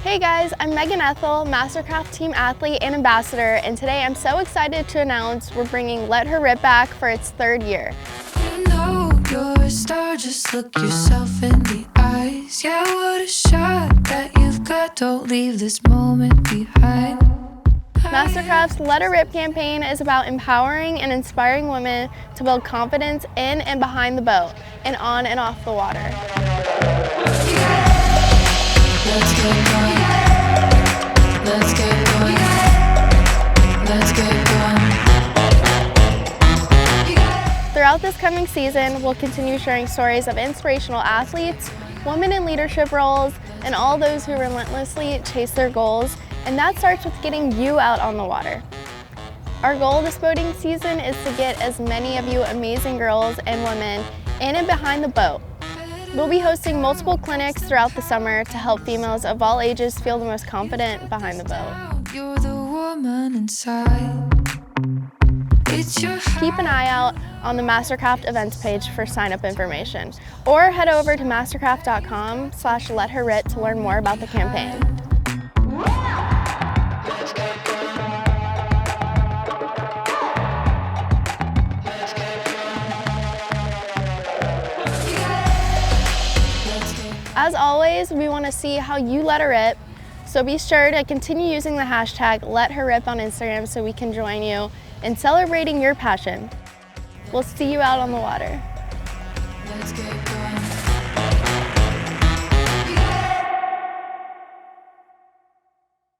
Hey guys, I'm Megan Ethel, MasterCraft team athlete and ambassador, and today I'm so excited to announce we're bringing Let Her Rip back for its third year. You know you're a star, just look yourself in the eyes. Yeah, what a shot that you've got, don't leave this moment behind. MasterCraft's Let Her Rip campaign is about empowering and inspiring women to build confidence in and behind the boat, and on and off the water. Let's get going. Let's get going. Let's get going. Throughout this coming season, we'll continue sharing stories of inspirational athletes, women in leadership roles, and all those who relentlessly chase their goals, and that starts with getting you out on the water. Our goal this boating season is to get as many of you amazing girls and women in and behind the boat. We'll be hosting multiple clinics throughout the summer to help females of all ages feel the most confident behind the boat. You're the woman inside. It's your Keep an eye out on the MasterCraft events page for sign-up information, or head over to mastercraft.com/letherrit to learn more about the campaign. As always, we want to see how you let her rip, so be sure to continue using the hashtag #LetHerRip on Instagram so we can join you in celebrating your passion. We'll see you out on the water. Let's get going.